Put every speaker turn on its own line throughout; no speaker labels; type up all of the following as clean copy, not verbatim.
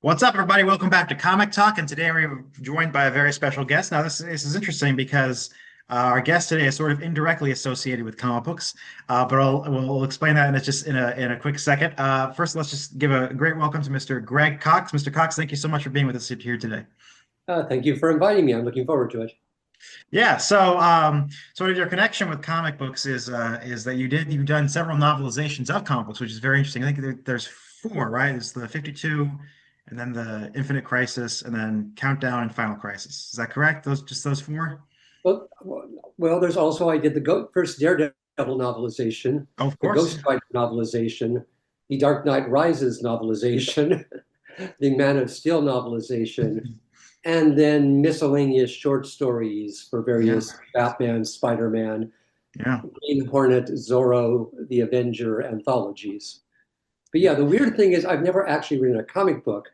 What's up, everybody? Welcome back to Comic Talk, and today we're joined by a very special guest. Now, this is interesting because our guest today is sort of indirectly associated with comic books, but we'll explain that in a quick second. First, let's just give a great welcome to Mr. Greg Cox. Mr. Cox, thank you so much for being with us here today.
Thank you for inviting me. I'm looking forward to it.
Yeah, so sort of your connection with comic books is that you've done several novelizations of comic books, which is very interesting. I think there's four, right? It's the 52, and then the Infinite Crisis, and then Countdown and Final Crisis. Is that correct? Those four?
Well, there's also I did the first Daredevil novelization,
Oh, of
the
course.
Ghost Rider novelization, the Dark Knight Rises novelization, the Man of Steel novelization, and then miscellaneous short stories for
Yeah,
various Batman, Spider-Man,
yeah.
Green Hornet, Zorro, the Avenger anthologies. But yeah, the weird thing is I've never actually written a comic book,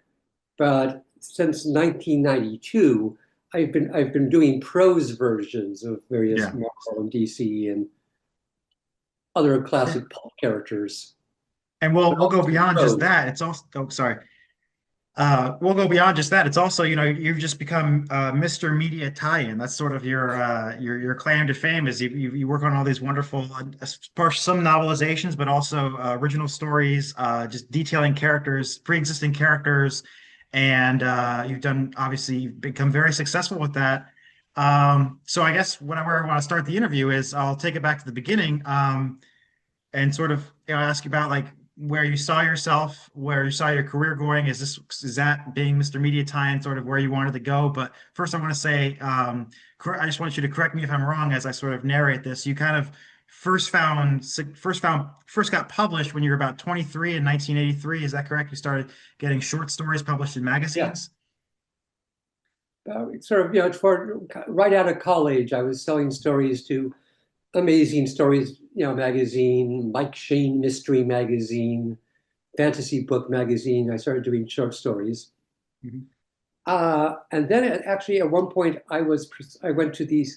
but since 1992, I've been doing prose versions of various
Yeah.
Marvel and DC and other
Yeah.
classic pulp characters.
And
But
we'll go
always in
beyond just
prose.
that. It's also sorry. We'll go beyond just that. It's also, you've just become Mr. Media Tie-in. That's sort of your claim to fame is you work on all these wonderful, some novelizations, but also original stories, just detailing characters, pre-existing characters, and you've become very successful with that. So I guess where I want to start the interview is I'll take it back to the beginning. And sort of ask you about like where you saw yourself, where you saw your career going. Is that being Mr. Media Tie-in sort of where you wanted to go? But first, I want to say, I just want you to correct me if I'm wrong as I sort of narrate this. You kind of first got published when you were about 23 in 1983. Is that correct? You started getting short stories published in
Yeah.
magazines.
Sort of, right out of college, I was selling stories to Amazing Stories, magazine, Mike Shane Mystery Magazine, Fantasy Book Magazine. I started doing short stories.
Mhm.
And then actually at one point I went to the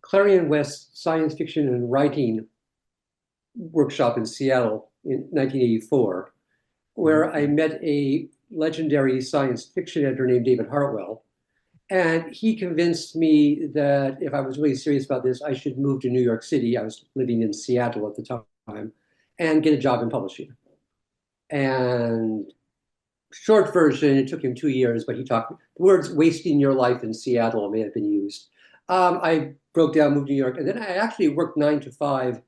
Clarion West Science Fiction and Writing workshop in Seattle in 1984,
Mhm.
where I met a legendary science fiction editor named David Hartwell. And he convinced me that if I was really serious about this, I should move to New York City. I was living in Seattle at the time and get a job in publishing. And short version, it took him 2 years, but he talked, the words wasting your life in Seattle may have been used. I broke down, moved to New York, and then I actually worked 9 to 5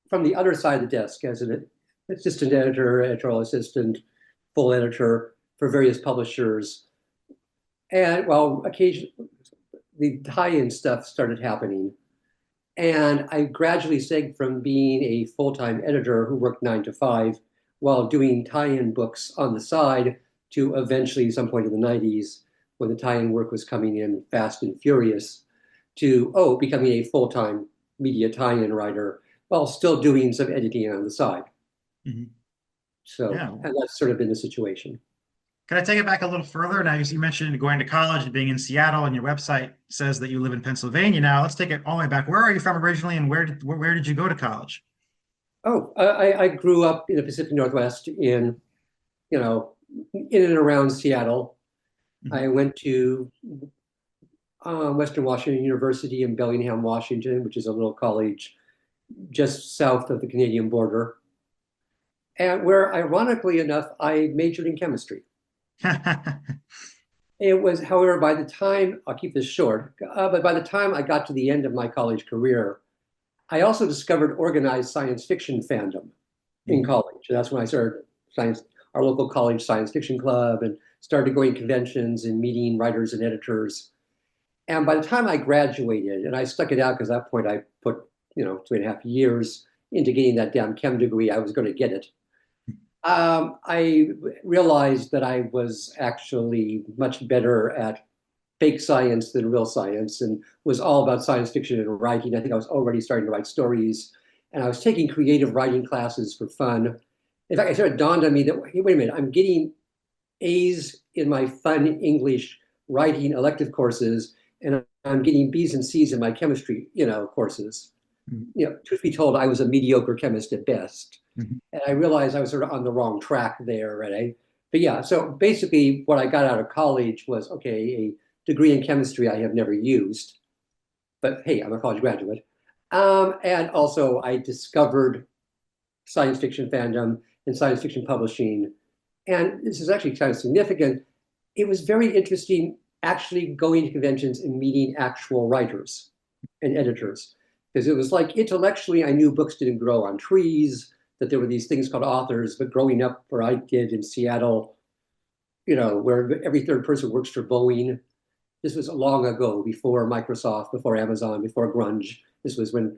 from the other side of the desk as an assistant editor, editorial assistant, full editor for various publishers. And well, occasionally the tie-in stuff started happening. And I gradually segged from being a full-time editor who worked 9 to 5 while doing tie-in books on the side to eventually some point in the 90s when the tie-in work was coming in fast and furious to, becoming a full-time media tie-in writer while still doing some editing on the side.
Mhm.
So,
Yeah.
and that's sort of been the situation.
Can I take it back a little further? Now, you mentioned going to college and being in Seattle, and your website says that you live in Pennsylvania. Now, let's take it all the way back. Where are you from originally, and where did you go to college?
I grew up in the Pacific Northwest you know, in and around Seattle.
Mhm.
I went to Western Washington University in Bellingham, Washington, which is a little college just south of the Canadian border, and where, ironically enough, I majored in chemistry. It was, however, by the time, I'll keep this short, but by the time I got to the end of my college career, I also discovered organized science fiction fandom in
Mhm.
college. And that's when I started our local college science fiction club, and started going to conventions and meeting writers and editors. And by the time I graduated, and I stuck it out because at that point I put, 2.5 years into getting that damn chem degree, I was going to get it. I realized that I was actually much better at fake science than real science, and was all about science fiction and writing. I think I was already starting to write stories, and I was taking creative writing classes for fun. In fact, it sort of dawned on me that, hey, wait a minute, I'm getting A's in my fun English writing elective courses, and I'm getting B's and C's in my chemistry, courses.
Mhm.
Truth be told, I was a mediocre chemist at best.
Mhm.
And I realized I was sort of on the wrong track there. And I But yeah, so basically what I got out of college was, okay, a degree in chemistry I have never used, but hey, I'm a college graduate. And also I discovered science fiction fandom and science fiction publishing. And this is actually kind of significant. It was very interesting actually going to conventions and meeting actual writers and editors. Because it was like intellectually, I knew books didn't grow on trees, that there were these things called authors. But growing up where I did in Seattle, where every third person works for Boeing, this was long ago, before Microsoft, before Amazon, before grunge. This was when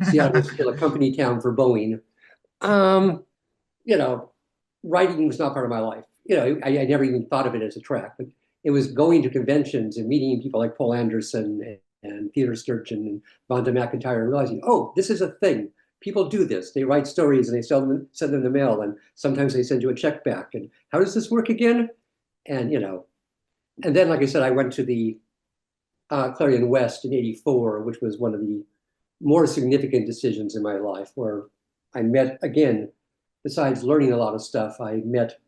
Seattle was still a company town for Boeing. Um, you know, Writing was not part of my life. I never even thought of it as a track, but it was going to conventions and meeting people like Paul Anderson and Peter Sturgeon and Vonda McIntyre and realizing, oh, this is a thing. People do this. They write stories and they send them in the mail, and sometimes they send you a check back. And how does this work again? And and then, like I said, I went to the Clarion West in '84, which was one of the more significant decisions in my life, where I met again, besides learning a lot of stuff, I met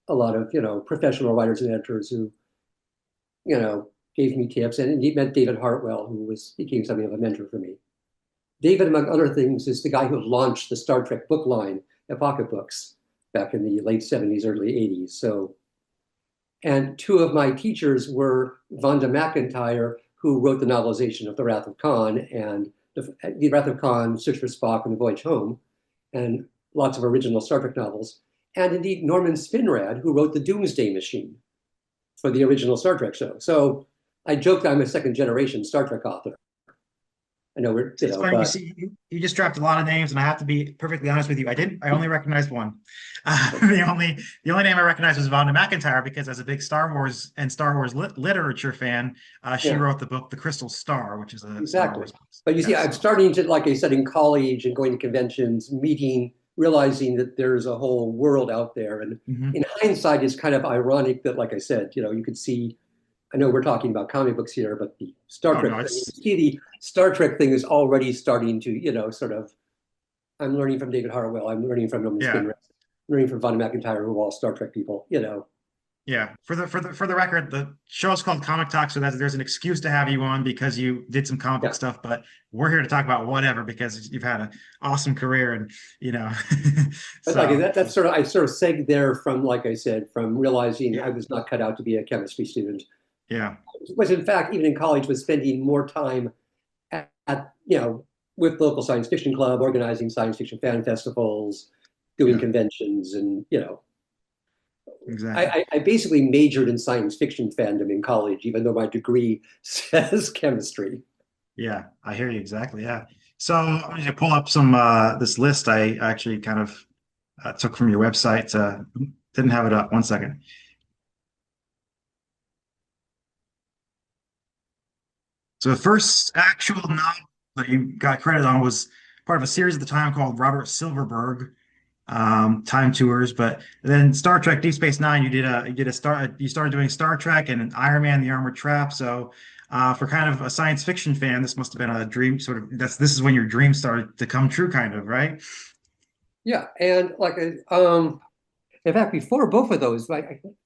a lot of professional writers and editors who gave me tips, and he met David Hartwell, who became something of a mentor for me. David, among other things, is the guy who launched the Star Trek book line at Pocket Books back in the late '70s, early '80s. So, and two of my teachers were Vonda McIntyre, who wrote the novelization of The Wrath of Khan and the Wrath of Khan, Search for Spock, and The Voyage Home, and lots of original Star Trek novels. And indeed, Norman Spinrad, who wrote The Doomsday Machine for the original Star Trek show. So I joke that I'm a second generation Star Trek author. I know
It's funny, you
but
see, you just dropped a lot of names, and I have to be perfectly honest with you. I only recognized one. The only name I recognized was Vonda McIntyre because, as a big Star Wars and Star Wars literature fan, she
yeah,
wrote the book The Crystal Star, which is a Star
exactly.
Wars book.
But you see,
Yeah,
I'm
so
starting to, like I said, in college and going to conventions, meeting, realizing that there's a whole world out there. And
mhm.
in hindsight, it's kind of ironic that, like I said, you could see, I know we're talking about comic books here, but the Star
Oh
Trek
no,
thing, you
it's
see the Star Trek thing is already starting to, sort of, I'm learning from David Hartwell, I'm learning from Norman
yeah.
Spinrad, I'm learning from Von McIntyre, who are all Star Trek people.
Yeah, for the record, the show's called Comic Talk, so that there's an excuse to have you on because you did some comic book
Yeah.
stuff. But we're here to talk about whatever because you've had an awesome career, and you know,
But like
so
that's sort of I sort of segged there from, like I said, from realizing I
yeah,
was not cut out to be a chemistry student.
yeah,
Was in fact, even in college, was spending more time with local science fiction club, organizing science fiction fan festivals, doing
yeah,
conventions, and
exactly.
I basically majored in science fiction fandom in college, even though my degree says chemistry.
Yeah, I hear you exactly. Yeah. So I'm going to pull up some this list I actually kind of took from your website. Didn't have it up. One second. So the first actual novel that you got credit on was part of a series at the time called Robert Silverberg, Time Tours. But then Star Trek Deep Space Nine, you started doing Star Trek and Iron Man: The Armored Trap. So for kind of a science fiction fan, this must have been a dream sort of this is when your dreams started to come true, kind of, right?
Yeah, and in fact, before both of those,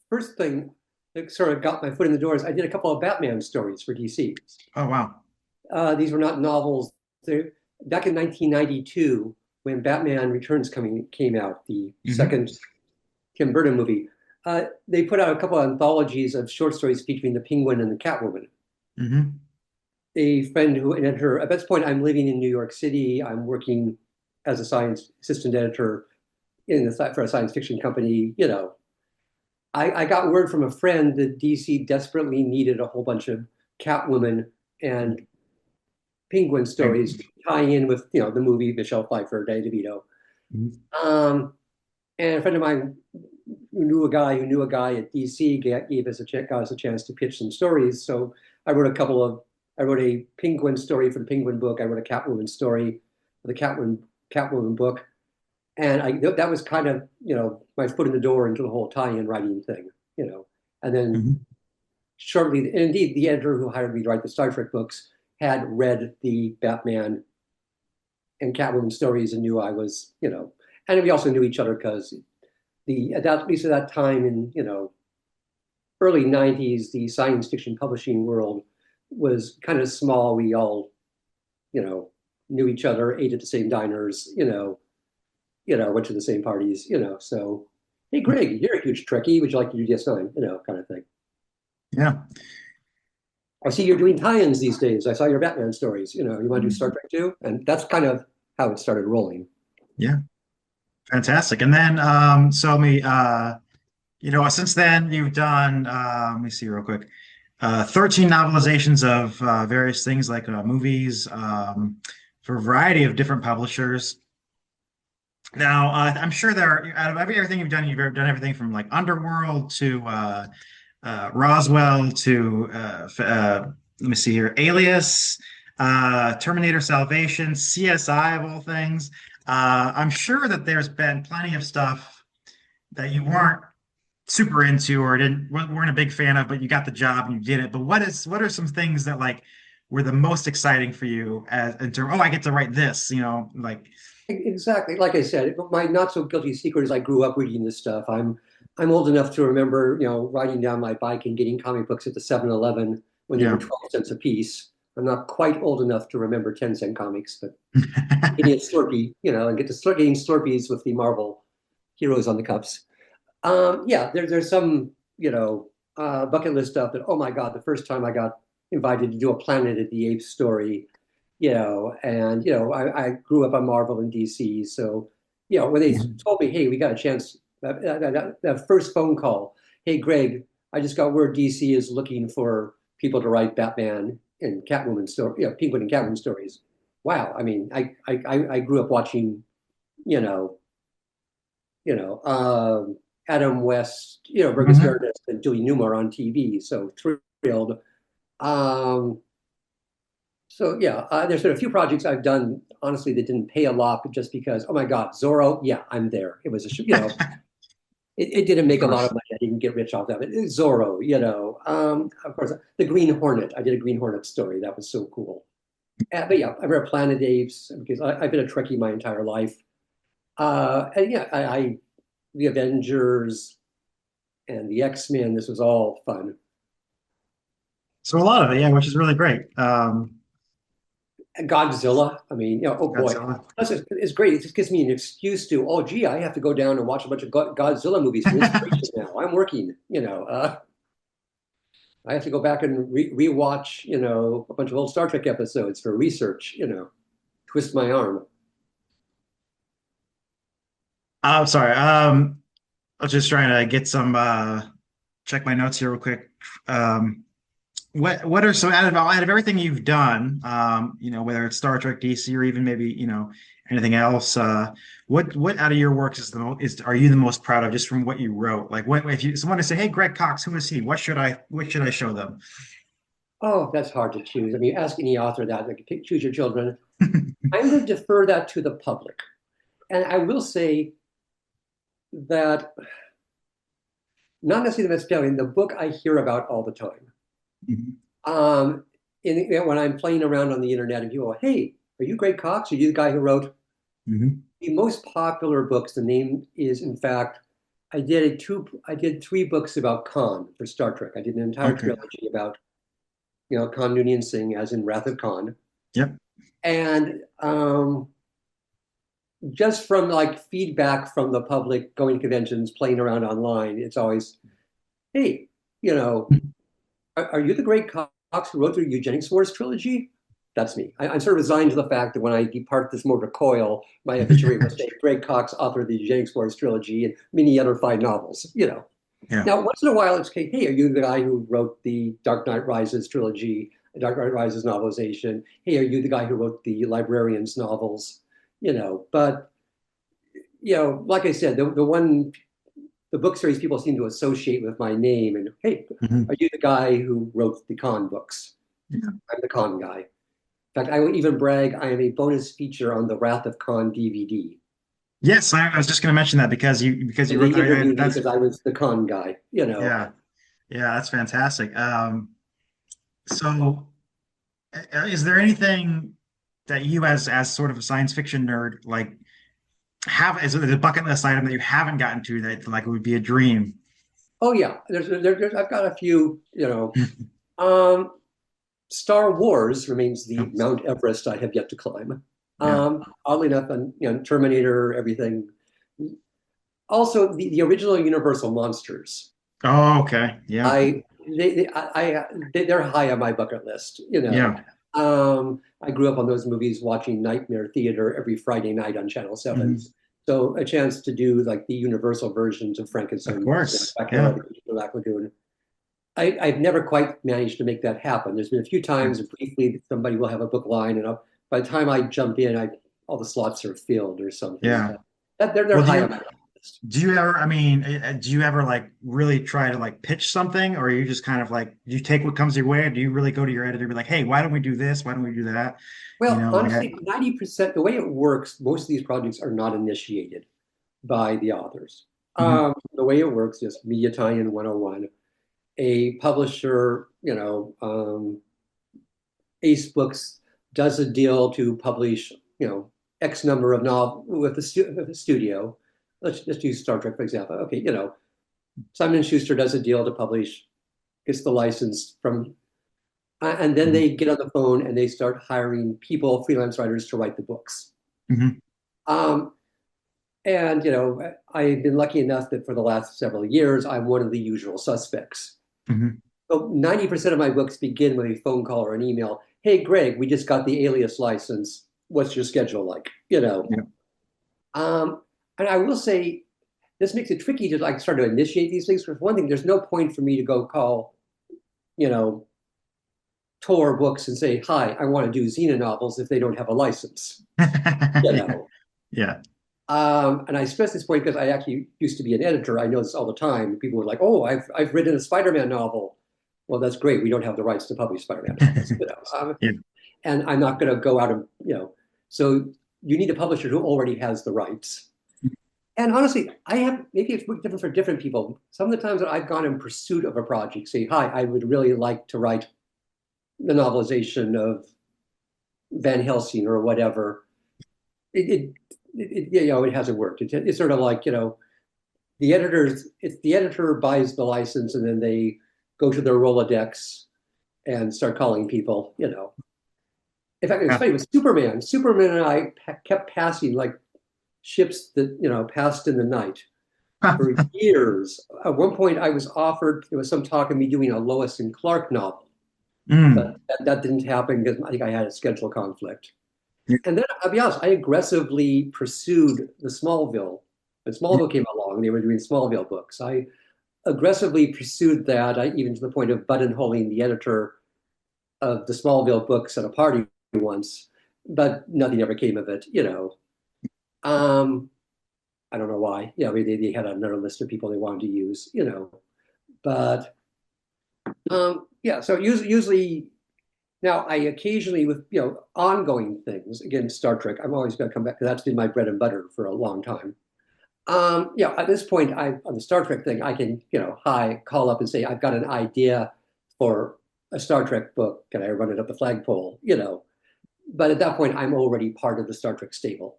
first thing that sort of got my foot in the door is I did a couple of Batman stories for DC.
Oh wow.
These were not novels. Back in 1992, when Batman Returns came out, the
Hmm.
second Tim Burton movie, they put out a couple of anthologies of short stories featuring the Penguin and the Catwoman.
Hmm.
A friend who, an editor, at this point, I'm living in New York City. I'm working as a science assistant editor for a science fiction company. I got word from a friend that DC desperately needed a whole bunch of Catwoman and Penguin stories to tie in with the movie Michelle Pfeiffer, Danny DeVito. Um, and a friend of mine who knew a guy at DC got us a chance to pitch some stories. So I wrote a Penguin story for the Penguin book. I wrote a Catwoman story for the Catwoman book, and that was kind of my foot in the door into the whole tie-in writing thing. And then
Hmm.
shortly, and indeed, the editor who hired me to write the Star Trek books had read the Batman and Catwoman stories and knew I was. And we also knew each other because at least at that time in, early 90s, the science fiction publishing world was kind of small. We all, you know, knew each other, ate at the same diners, went to the same parties, so hey Greg, you're a huge Trekkie. Would you like to do DS9? Kind of thing.
Yeah.
I see you're doing tie-ins these days. I saw your Batman stories. You want to do Star Trek too? And that's kind of how it started rolling.
Yeah. Fantastic. And then, so me, since then you've done, let me see real quick, 13 novelizations of various things like movies for a variety of different publishers. Now, I'm sure out of everything you've done, done everything from like Underworld to Roswell to, let me see here, Alias, Terminator Salvation, CSI of all things. I'm sure that there's been plenty of stuff that you weren't super into or weren't a big fan of, but you got the job and you did it. But what are some things that like were the most exciting for you as in terms, oh, I get to write this, like
Exactly. Like I said, my not so guilty secret is I grew up reading this stuff. I'm old enough to remember, riding down my bike and getting comic books at the 7-Eleven when they were
yeah.
12 cents a piece. I'm not quite old enough to remember 10-cent comics, but getting a Slurpee, and get to start getting Slurpees with the Marvel heroes on the cups. Yeah, there's some, bucket list stuff that, oh my God, the first time I got invited to do a Planet of the Apes story, and, I grew up on Marvel and DC. So, when they told me, hey, we got a chance, that first phone call, hey, Greg, I just got word DC is looking for people to write Batman and Catwoman story, Penguin and Catwoman stories. Wow. I mean, I grew up watching, you know, Adam West, Burgess
Mhm.
Meredith and Dewey Newmar on TV. So thrilled. Um, so yeah, there's been a few projects I've done, honestly, that didn't pay a lot, but just because, oh my God, Zorro, yeah, I'm there. It was it didn't
Of
make a lot
course.
of money. I didn't get rich off of it. Zorro, of course, the Green Hornet. I did a Green Hornet story. That was so cool. But yeah, I read Planet Apes because I've been a Trekkie my entire life. And yeah, the Avengers and the X-Men. This was all fun.
So a lot of it, yeah, which is really great.
And Godzilla. I mean, oh boy,
Godzilla.
it's great. It just gives me an excuse to, oh gee, I have to go down and watch a bunch of Godzilla movies for inspiration now. I'm working. I have to go back and rewatch, a bunch of old Star Trek episodes for research. Twist my arm.
I'm sorry. I was just trying to get some check my notes here real quick. Um, what are so out of everything you've done, whether it's Star Trek, DC, or even maybe, anything else, what out of your works is are you the most proud of just from what you wrote? Like what if you someone to say, hey, Greg Cox, who is he? What should I show them?
Oh, that's hard to choose. I mean, ask any author that, like, choose your children. I'm going to defer that to the public. And I will say that, not necessarily the misspelling, the book I hear about all the time.
Mhm.
Um, when I'm playing around on the internet and people go, hey, are you Greg Cox? Are you the guy who wrote
Mhm.
the most popular books? The name is, in fact, I did 3 books about Khan for Star Trek. I did an entire
Okay.
trilogy about, Khan Noonien Singh, as in Wrath of Khan.
Yep.
And just from like feedback from the public, going to conventions, playing around online, it's always, hey, you know, are you the Greg Cox who wrote the Eugenics Wars trilogy? That's me. I'm sort of resigned to the fact that when I depart this mortal coil, my obituary will say Greg Cox, author of the Eugenics Wars trilogy and many other fine novels.
Yeah.
Now, once in a while, it's, hey, are you the guy who wrote the Dark Knight Rises trilogy, the Dark Knight Rises novelization? Hey, are you the guy who wrote the Librarians novels? But like I said, the book series people seem to associate with my name. And hey,
Mhm.
are you the guy who wrote the Khan books?
Yeah.
I'm the Khan guy. In fact, I will even brag I am a bonus feature on the Wrath of Khan DVD.
Yes, I was just going to mention that because you
And
wrote
they
that.
interviewed me
That's
because I was the Khan guy.
yeah, yeah, that's fantastic. So is there anything that you as sort of a science fiction nerd like? have is it a bucket list item that you haven't gotten to that like would be a dream?
Oh yeah, I've got a few, Um, Star Wars remains the Mount Everest I have yet to climb.
Yeah.
Oddly enough, and Terminator, everything. Also, the original Universal monsters.
Oh, okay. Yeah.
I they're high on my bucket list.
Yeah.
I grew up on those movies, watching Nightmare Theater every Friday night on Channel 7.
Mhm.
So a chance to do like the Universal versions of
Of
Frankenstein,
course.
Dracula,
Yeah.
the Black Lagoon. I've never quite managed to make that happen. There's been a few
Yeah.
times briefly somebody will have a book line, and by the time I jump in, all the slots are filled or something.
Yeah.
But they're
Well,
high on my list.
do you ever, I mean, do you ever like really try to like pitch something, or are you just kind of like, do you take what comes your way? Or do you really go to your editor and be like, hey, why don't we do this? Why don't we do that? You
Well,
know, like I,
honestly, 90%, the way it works, most of these projects are not initiated by the authors.
Mhm.
The way it works is Media Tie-in 101. A publisher, Ace Books does a deal to publish, X number of novels with the studio. Let's use Star Trek, for example. Okay, Simon and Schuster does a deal to publish, gets the license from, and then
Mhm.
they get on the phone and they start hiring people, freelance writers, to write the books.
Mhm.
Um, and I've been lucky enough that for the last several years, I'm one of the usual suspects.
Mhm.
So 90% of my books begin with a phone call or an email. Hey, Greg, we just got the alias license. What's your schedule like?
Yeah.
Um, and I will say this makes it tricky to like start to initiate these things. For one thing, there's no point for me to go call, you know, Tor Books and say, "Hi, I want to do Xena novels," if they don't have a license. You
Yeah.
know.
Yeah.
And I stress this point because I actually used to be an editor. I know this all the time. People were like, "Oh, I've written a Spider-Man novel." Well, that's great. We don't have the rights to publish Spider-Man novels.
Yeah.
And I'm not going to go out and So you need a publisher who already has the rights. And honestly, I have maybe it's different for different people. Some of the times that I've gone in pursuit of a project, say, "Hi, I would really like to write the novelization of Van Helsing or whatever." It, it, it hasn't worked. It's sort of like it's the editor buys the license and then they go to their Rolodex and start calling people. In fact, it was
Yeah.
funny with Superman. Superman and I kept passing like ships that passed in the night for years. At one point, I was offered there was some talk of me doing a Lois and Clark novel, but
Mm.
that didn't happen because I think I had a schedule conflict.
Yeah.
And then I'll be honest, I aggressively pursued the Smallville. When Smallville came along, they were doing Smallville books. I aggressively pursued that, even to the point of buttonholing the editor of the Smallville books at a party once, but nothing ever came of it. Um, I don't know why. Yeah, they had another list of people they wanted to use. But yeah, so usually now I occasionally with ongoing things, again, Star Trek, I'm always going to come back because that's been my bread and butter for a long time. Yeah, at this point, on the Star Trek thing, I can, hi, call up and say, I've got an idea for a Star Trek book. Can I run it up the flagpole? But at that point, I'm already part of the Star Trek stable,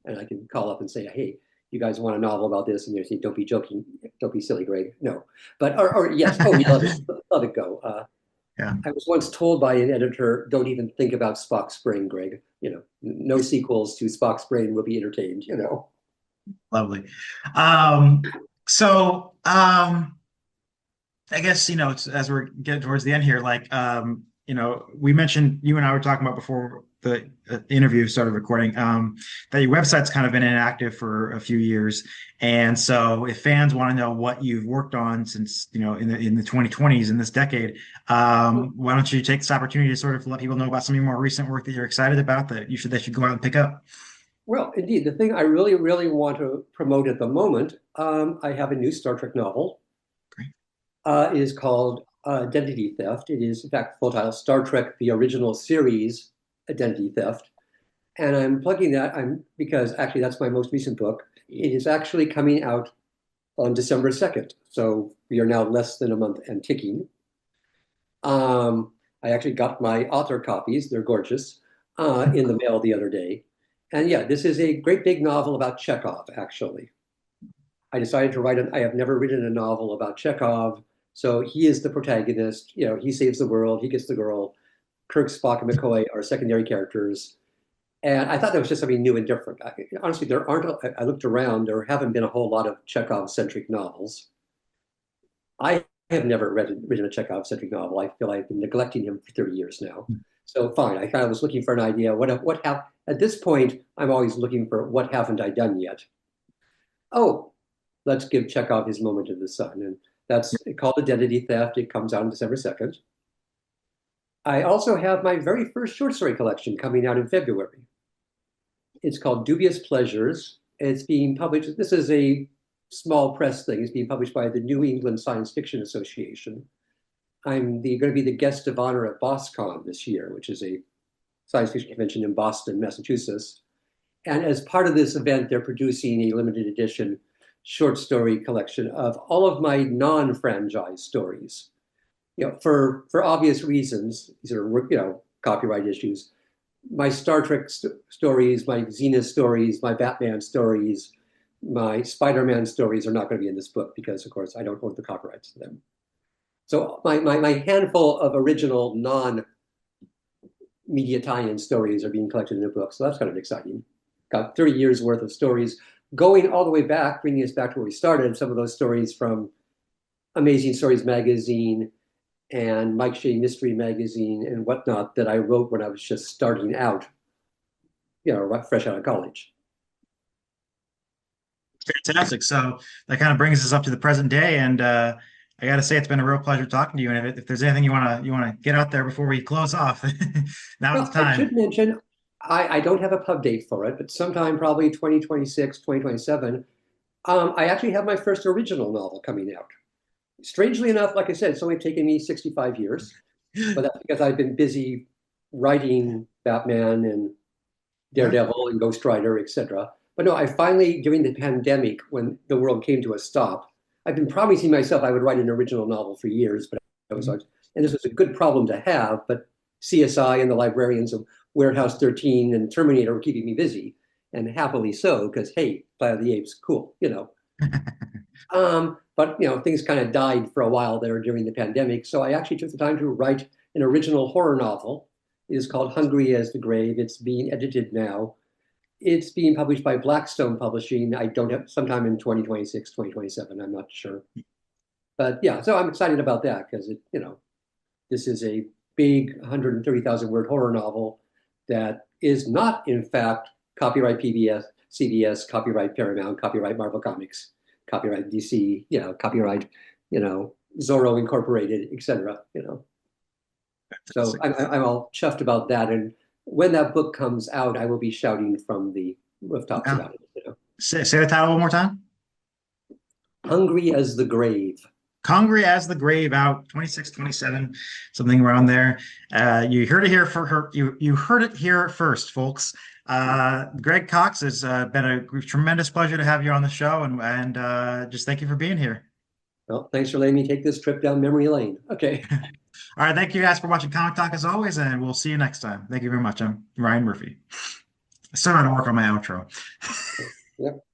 and I can call up and say, hey, you guys want a novel about this? And they say, don't be joking, don't be silly, Greg. No, but or yes, oh, yeah, let it go.
Yeah.
I was once told by an editor, don't even think about Spock's brain, Greg. No sequels to Spock's brain will be entertained.
Lovely. Um, so I guess, as we're getting towards the end here, like, we mentioned you and I were talking about before the interview started recording, that your website's kind of been inactive for a few years. And so if fans want to know what you've worked on since, in the 2020s in this decade, why don't you take this opportunity to sort of let people know about some of your more recent work that you're excited about that they should go out and pick up.
Well, indeed, the thing I really, really want to promote at the moment, I have a new Star Trek novel.
Great.
It is called Identity Theft. It is, in fact, full title Star Trek: The Original Series, Identity Theft. And I'm plugging that because actually that's my most recent book. It is actually coming out on December 2nd. So we are now less than a month and ticking. I actually got my author copies, they're gorgeous, in the mail the other day. And yeah, this is a great big novel about Chekhov, actually. I decided to write I have never written a novel about Chekhov. So he is the protagonist. You know, he saves the world, he gets the girl. Kirk, Spock, and McCoy are secondary characters. And I thought that was just something new and different. Honestly, there aren't, I looked around, there haven't been a whole lot of Chekhov-centric novels. I have never written a Chekhov-centric novel. I feel I've been neglecting him for 30 years now. So fine, I kind of was looking for an idea. What have, at this point, I'm always looking for what haven't I done yet? Oh, let's give Chekhov his moment in the sun. And that's called Identity Theft. It comes out on December 2nd. I also have my very first short story collection coming out in February. It's called Dubious Pleasures. It's being published. This is a small press thing. It's being published by the New England Science Fiction Association. I'm going to be the guest of honor at BosCon this year, which is a science fiction convention in Boston, Massachusetts. And as part of this event, they're producing a limited edition short story collection of all of my non-franchise stories. You know, for obvious reasons, these are, you know, copyright issues. My Star Trek stories, my Xena stories, my Batman stories, my Spider-Man stories are not going to be in this book because, of course, I don't own the copyrights to them. So my handful of original non-media tie-in stories are being collected in a book. So that's kind of exciting. Got 30 years worth of stories going all the way back, bringing us back to where we started. Some of those stories from Amazing Stories magazine and Mike Shea Mystery magazine and whatnot that I wrote when I was just starting out, you know, right, fresh out of college.
Fantastic. So that kind of brings us up to the present day, and I got to say it's been a real pleasure talking to you. And if there's anything you want to get out there before we close off, now's the
Well, I
time.
should mention, I don't have a pub date for it, but sometime probably 2026, 2027, I actually have my first original novel coming out. Strangely enough, like I said, it's only taken me 65 years, but that's because I've been busy writing Batman and
Yeah.
Daredevil and Ghost Rider, etc. But no, I finally, during the pandemic, when the world came to a stop, I've been promising myself I would write an original novel for years, but I was like, and this was a good problem to have, but CSI and the librarians of Warehouse 13 and Terminator were keeping me busy, and happily so, because hey, Planet of the Apes, cool, you know. But you know, things kind of died for a while there during the pandemic. So I actually took the time to write an original horror novel. It is called Hungry as the Grave. It's being edited now. It's being published by Blackstone Publishing. I don't have sometime in 2026, 2027. I'm not sure. But yeah, so I'm excited about that because it, you know, this is a big 130,000 word horror novel that is not, in fact, copyright PBS, CBS, copyright Paramount, copyright Marvel Comics, copyright DC, you know, copyright, you know, Zorro Incorporated, etc. You know, so I'm all chuffed about that. And when that book comes out, I will be shouting from the rooftops
Yeah.
about it. You know,
Say the title one more time.
hungry as the grave.
Hungry as the Grave out 26, 27, something around there. You heard it here for her. You heard it here first, folks. Greg Cox, has been a tremendous pleasure to have you on the show, and just thank you for being here.
Well, thanks for letting me take this trip down memory lane. Okay.
All right, thank you guys for watching Comic Talk as always, and we'll see you next time. Thank you very much. I'm Ryan Murphy. Still trying to work on my outro.
Yep.